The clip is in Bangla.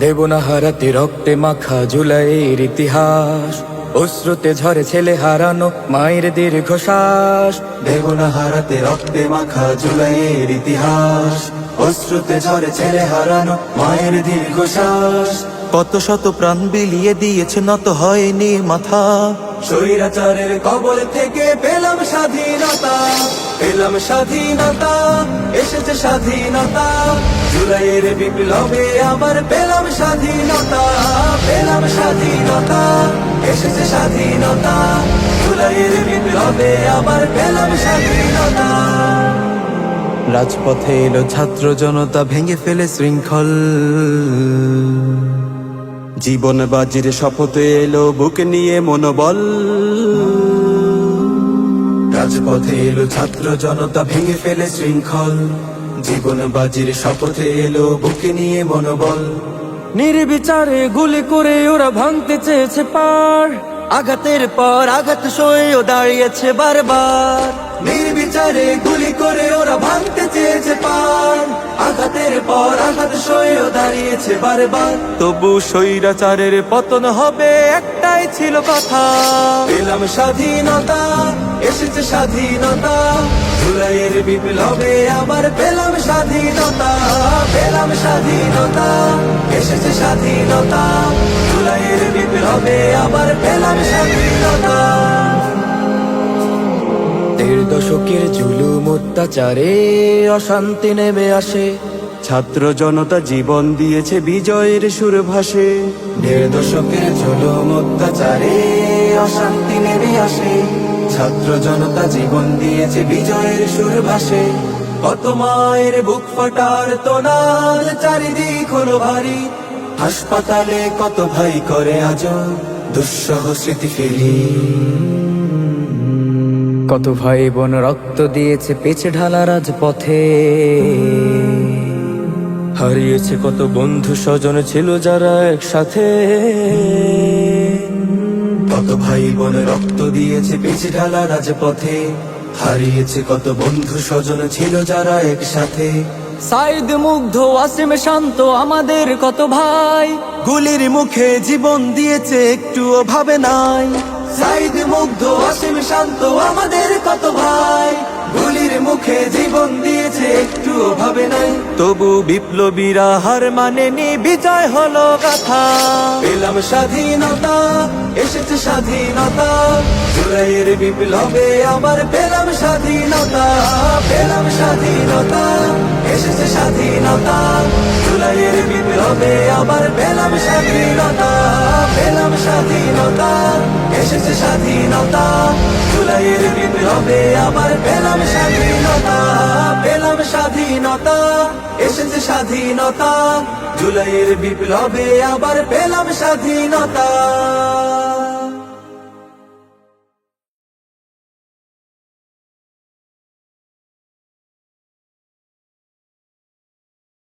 দেব না হারাতে রক্তে মাখা জুলাইয়ের ইতিহাস। অশ্রুতে ঝরে ছেলে হারানো মায়ের দীর্ঘশ্বাস। দেব না হারাতে রক্তে মাখা জুলাইয়ের ইতিহাস। অশ্রুতে ঝরে ছেলে হারানো মায়ের দীর্ঘশ্বাস। কত শত প্রাণ বিলিয়ে দিয়েছে, নত হয়নি মাথা। স্বৈরাচারের কবর থেকে পেলাম স্বাধীনতা, পেলাম স্বাধীনতা, এসেছে স্বাধীনতা। জুলাইয়ের বিপ্লবে আবার পেলাম স্বাধীনতা, পেলাম স্বাধীনতা, এসেছে স্বাধীনতা। জুলাইয়ের বিপ্লবে আবার পেলাম স্বাধীনতা। রাজপথে এলো ছাত্র জনতা, ভেঙে ফেলে শৃঙ্খল। জীবন বাজির শপথে এলো বুক নিয়ে মনোবল। রাজপথে এলো ছাত্র জনতা, ভেঙে ফেলে শৃঙ্খল। জীবন বাজির শপথে এলো বুকে নিয়ে মনোবল। নির্বিচারে গুলি করে ওরা ভাঙতে চেয়েছে পাড়। আঘাতের পর আঘাত সয়েও দাঁড়িয়েছে বারবার। নির্বিচারে গুলি করে ওরা ভাঙতে চেয়েছে পার। আঘাতের পর আঘাত সয়েও দাঁড়িয়েছে বারবার। তবু স্বৈরাচারের পতন হবে একটাই ছিল কথা। পেলাম স্বাধীনতা, এসেছে স্বাধীনতা। জুলাইয়ের বিপ্লবে আবার পেলাম স্বাধীনতা, পেলাম স্বাধীনতা, এসেছে স্বাধীনতা। জুলাইয়ের বিপ্লবে আবার পেলাম স্বাধীনতা। 1.5 দশকের জুলুম অত্যাচারে অশান্তি নেমে আসে। ছাত্র জনতা জীবন দিয়েছে, বিজয়ের সুর ভাসে। 1.5 দশকের জুলুম অত্যাচারে অশান্তি নেমে আসে। ছাত্র জনতা জীবন দিয়েছে, বিজয়ের সুর ভাসে। কত মায়ের বুক ফাটার তোনার, চারিদিক হলো ভারী। হাসপাতালে কত ভাই করে আজ দুঃসহ স্মৃতি ফেরি। কত ভাই বোন রক্ত দিয়েছে পিছে ঢালা রাজপথে। হারিয়েছে কত বন্ধু স্বজন ছিল যারা একসাথে। কত ভাই বোন রক্ত দিয়েছে পিছে ঢালা রাজপথে। হারিয়েছে কত বন্ধু স্বজন ছিল যারা একসাথে। সাইদ মুগ্ধ ওয়াসিম শান্ত আমাদের কত ভাই। গুলির মুখে জীবন দিয়েছে, একটুও ভাবে নাই। সাইদ মুগ্ধ ওয়াসিম শান্ত আমাদের কত ভাই। গুলির মুখে জীবন দিয়েছে, একটু ভাবে নাই। তবু বিপ্লবীরা হার মানেনি, বিজয় হলো গাথা। পেলাম স্বাধীনতা, এসেছে স্বাধীনতা। জুলাইয়ের বিপ্লবে আবার পেলাম স্বাধীনতা, পেলাম স্বাধীনতা, এসেছে স্বাধীনতা। জুলাইয়ের বিপ্লবে আবার পেলাম স্বাধীনতা, পেলাম স্বাধীনতা, এসেছে স্বাধীনতা। জুলাইয়ের বিপ্লবে আবার পেলাম স্বাধীনতা, পেলাম স্বাধীনতা, এসেছে স্বাধীনতা। জুলাইয়ের বিপ্লবে আবার পেলাম স্বাধীনতা।